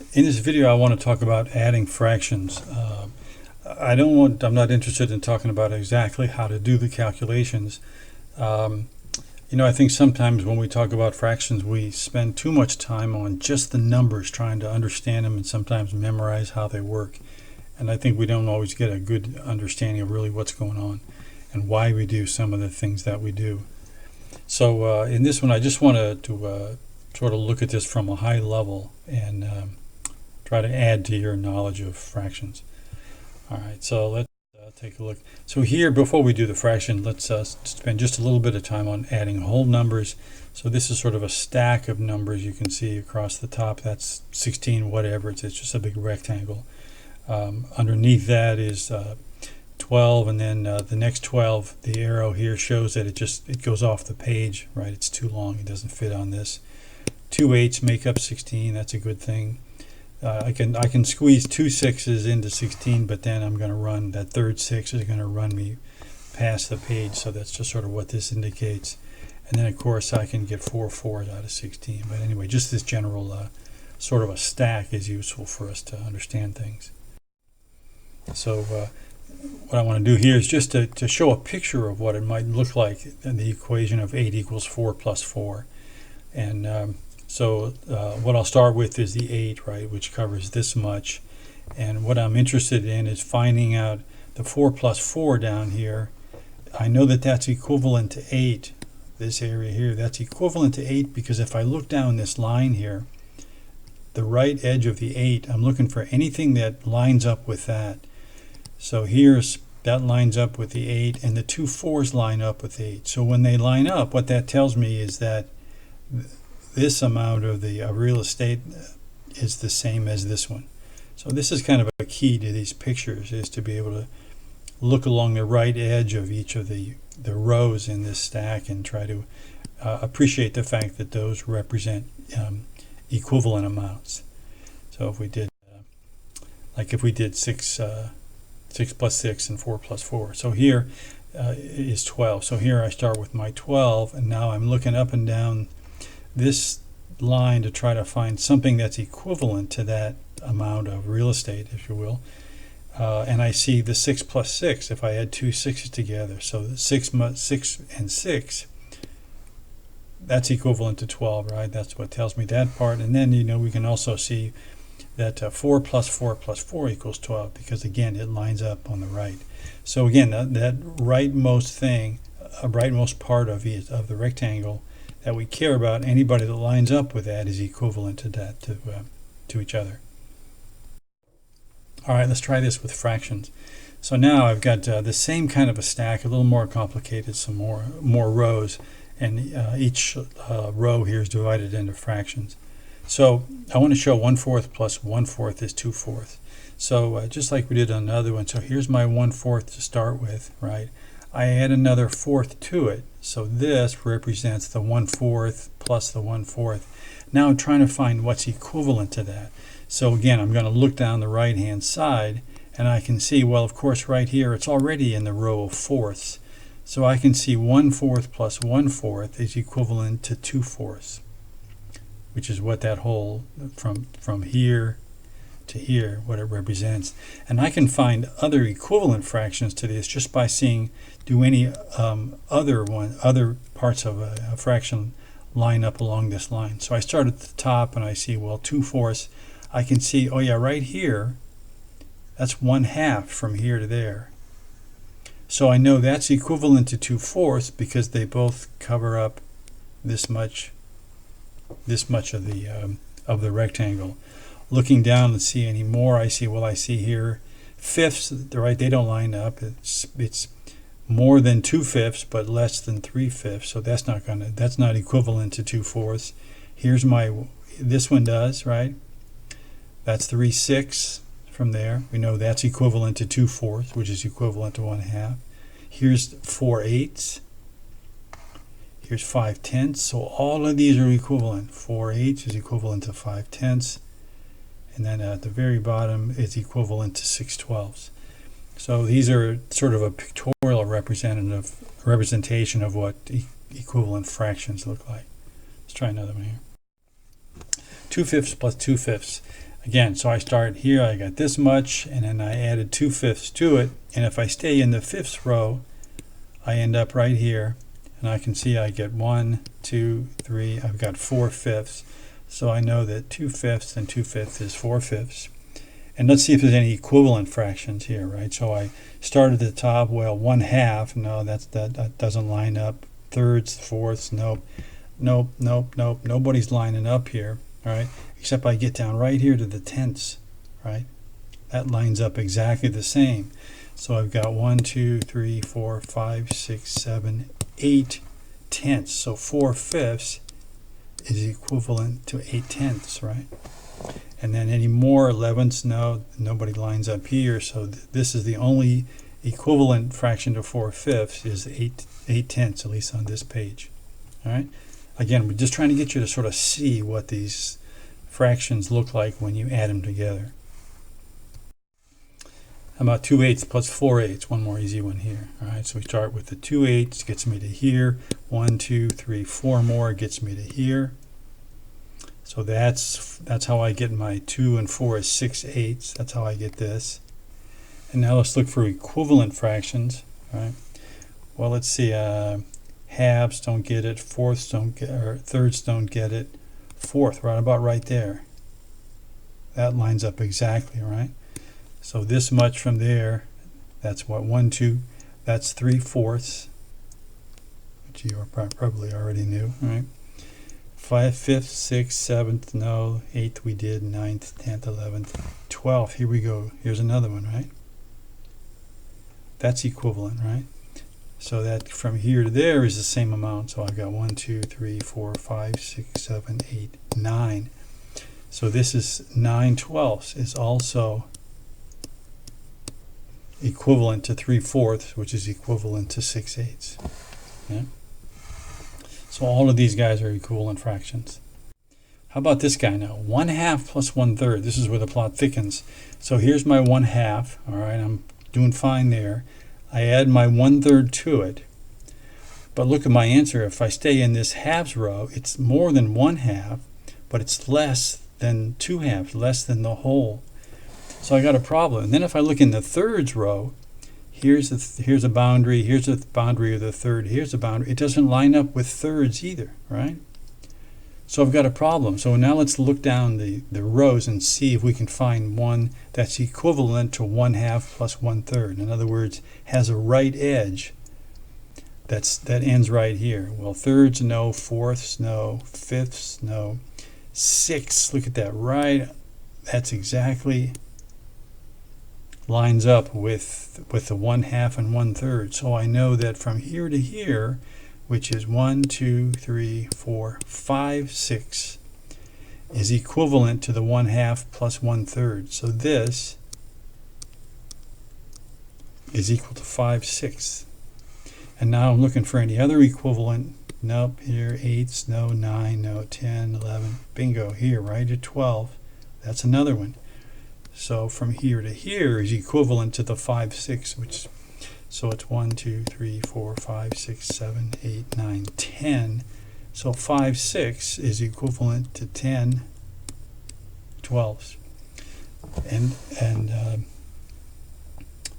In this video, I want to talk about adding fractions. I'm not interested in talking about exactly how to do the calculations. Um, I think sometimes when we talk about fractions, we spend too much time on just the numbers, trying to understand them and sometimes memorize how they work. And I think we don't always get a good understanding of really what's going on and why we do some of the things that we do. So in this one, I just wanted to sort of look at this from a high level and try to add to your knowledge of fractions. All right, so let's take a look. So here, before we do the fraction, let's spend just a little bit of time on adding whole numbers. So this is sort of a stack of numbers you can see across the top. That's 16, whatever. It's just a big rectangle. Underneath that is 12, and then the next 12, the arrow here shows that it goes off the page, right? It's too long. It doesn't fit on this. 2 8s make up 16. That's a good thing. I can squeeze 2 6s into 16, but then I'm going to run that third 6 is going to run me past the page. So that's just sort of what this indicates. And then of course I can get 4 4s out of 16. But anyway, just this general sort of a stack is useful for us to understand things. So what I want to do here is just to show a picture of what it might look like in the equation of 8 equals 4 plus 4. And so what I'll start with is the 8, right, which covers this much. And what I'm interested in is finding out the 4 plus 4 down here. I know that that's equivalent to 8. This area here, that's equivalent to 8 because if I look down this line here, the right edge of the 8, I'm looking for anything that lines up with that. So that lines up with the 8, and the 2 4s line up with 8. So when they line up, what that tells me is that this amount of the real estate is the same as this one. So this is kind of a key to these pictures, is to be able to look along the right edge of each of the rows in this stack and try to appreciate the fact that those represent equivalent amounts. So if we did if we did 6 plus 6 and 4 plus 4. So here is 12. So here I start with my 12, and now I'm looking up and down this line to try to find something that's equivalent to that amount of real estate, if you will. And I see the 6 plus 6 if I add 2 6s together. So the 6 and 6, that's equivalent to 12, right? That's what tells me that part. And then, we can also see that 4 plus 4 plus 4 equals 12 because, again, it lines up on the right. So, again, that rightmost part of the rectangle that we care about, anybody that lines up with that is equivalent to that, to each other. All right, let's try this with fractions. So now I've got the same kind of a stack, a little more complicated, some more rows, and each row here is divided into fractions. So I want to show 1/4 plus 1/4 is 2/4. So just like we did on the other one, so here's my 1/4 to start with, right? I add another fourth to it. So this represents the 1/4 plus the 1/4. Now I'm trying to find what's equivalent to that. So again, I'm going to look down the right hand side and I can see, well, of course, right here it's already in the row of fourths. So I can see 1/4 plus 1/4 is equivalent to 2/4, which is what that whole from here to here, what it represents. And I can find other equivalent fractions to this just by seeing, do any other parts of a fraction line up along this line. So I start at the top and I see, well, 2/4. I can see, oh yeah, right here, that's 1/2 from here to there. So I know that's equivalent to 2/4 because they both cover up this much of the rectangle. Looking down and see any more, I see here fifths, right? They don't line up. It's more than 2/5 but less than 3/5. So that's not equivalent to 2/4. Here's this one does, right? That's 3 6 from there. We know that's equivalent to 2/4, which is equivalent to 1/2. Here's 4 8. Here's 5/10. So all of these are equivalent. 4 8 is equivalent to 5/10. And then at the very bottom is equivalent to 6/12. So these are sort of a pictorial representation of what equivalent fractions look like. Let's try another one here. 2/5 plus 2/5. Again, so I start here, I got this much, and then I added 2/5 to it, and if I stay in the fifth row, I end up right here, and I can see I get 1, 2, 3, I've got 4/5, so I know that 2/5 and 2/5 is 4/5. And let's see if there's any equivalent fractions here, right? So I started at the top, well, 1/2, no, that doesn't line up. Thirds, fourths, nope, nope, nope, nope, nobody's lining up here, all right? Except I get down right here to the tenths, right? That lines up exactly the same. So I've got 1, 2, 3, 4, 5, 6, 7, 8 tenths. So 4/5 is equivalent to 8/10, right? And then any more 11ths, no, nobody lines up here. So this is the only equivalent fraction to 4/5 is 8/10, at least on this page. All right. Again, we're just trying to get you to sort of see what these fractions look like when you add them together. How about 2/8 plus 4/8? One more easy one here. All right. So we start with the 2/8, gets me to here. 1, 2, 3, 4 more gets me to here. So that's how I get my 2 and 4 is 6/8. That's how I get this. And now let's look for equivalent fractions. Right? Well, let's see. Halves don't get it. Fourths don't get, or thirds don't get it. Fourth, right about right there. That lines up exactly, right? So this much from there, that's what 1, 2. That's 3/4, which you probably already knew, right? 5, 5th, 6th, 7th, no. 8th we did, 9th, 10th, 11th, 12th. Here we go. Here's another one, right? That's equivalent, right? So that from here to there is the same amount. So I've got 1, 2, 3, 4, 5, 6, 7, 8, 9. So this is 9/12 is also equivalent to 3/4, which is equivalent to 6/8. Yeah? So all of these guys are equivalent fractions. How about this guy now? 1/2 plus 1/3. This is where the plot thickens. So here's my 1/2. All right, I'm doing fine there. I add my 1/3 to it. But look at my answer. If I stay in this halves row, it's more than 1/2, but it's less than 2/2, less than the whole. So I got a problem. And then if I look in the thirds row, here's a boundary, here's a boundary of the third, here's a boundary. It doesn't line up with thirds either, right? So I've got a problem. So now let's look down the rows and see if we can find one that's equivalent to 1/2 plus 1/3. In other words, has a right edge that ends right here. Well, thirds, no. Fourths, no. Fifths, no. Sixths, look at that, right? That's exactly lines up with the 1/2 and 1/3. So I know that from here to here, which is 1, 2, 3, 4, 5, 6, is equivalent to the 1/2 plus 1/3. So this is equal to 5/6. And now I'm looking for any other equivalent. Nope, here 8s, no. 9, no. 10, 11, bingo, here right at 12. That's another one. So from here to here is equivalent to the 5/6, which, so it's 1, 2, 3, 4, 5, 6, 7, 8, 9, 10. So 5/6 is equivalent to 10/12. And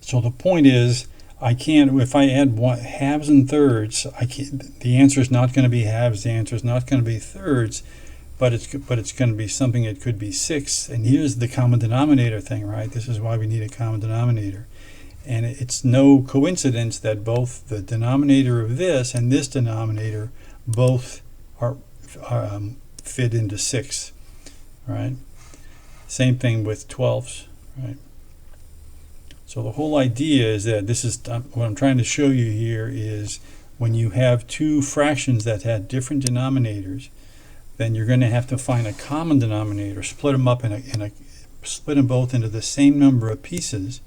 so the point is, I can't, if I add halves and thirds, I can't, the answer is not going to be halves, the answer is not going to be thirds, but it's going to be something. It could be 6. And here's the common denominator thing, right? This is why we need a common denominator. And it's no coincidence that both the denominator of this and this denominator both are fit into 6, right? Same thing with 12s, right? So the whole idea is that this is what I'm trying to show you here is when you have two fractions that had different denominators, then you're going to have to find a common denominator, split them up split them both into the same number of pieces.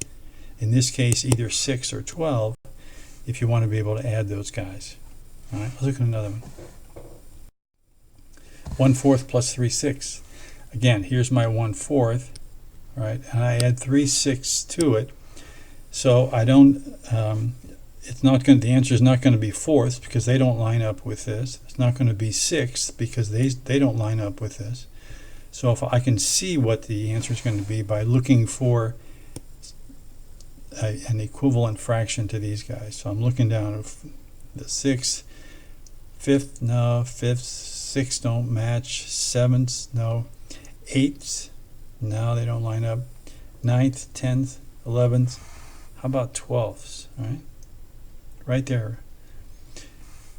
In this case, either 6 or 12, if you want to be able to add those guys. All right, let's look at another one. 1/4 plus 3/6. Again, here's my 1/4, right? And I add 3/6 to it. So I don't. It's not going. The answer is not going to be fourths because they don't line up with this. It's not going to be sixths because they don't line up with this. So if I can see what the answer is going to be by looking for an equivalent fraction to these guys. So I'm looking down at the sixth, fifth, no, fifth, sixth don't match, sevenths, no, eighths, no, they don't line up, ninth, 10th, 11th, how about 12ths, right there.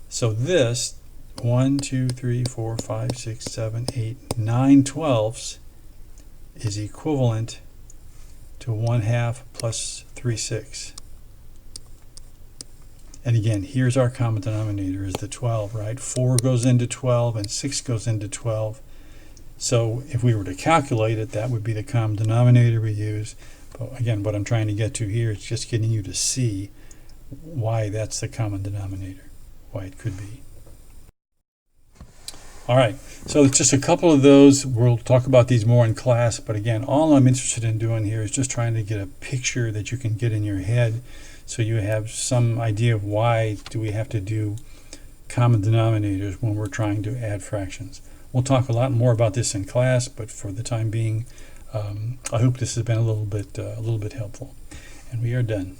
So this 1, 2, 3, 4, 5, 6, 7, 8, 9 12ths is equivalent to 1/2 plus 3/6. And again, here's our common denominator is the 12, right? 4 goes into 12 and 6 goes into 12. So if we were to calculate it, that would be the common denominator we use. But again, what I'm trying to get to here is just getting you to see why that's the common denominator, why it could be. All right, so just a couple of those. We'll talk about these more in class, but again, all I'm interested in doing here is just trying to get a picture that you can get in your head so you have some idea of why do we have to do common denominators when we're trying to add fractions. We'll talk a lot more about this in class, but for the time being, I hope this has been a little bit helpful. And we are done.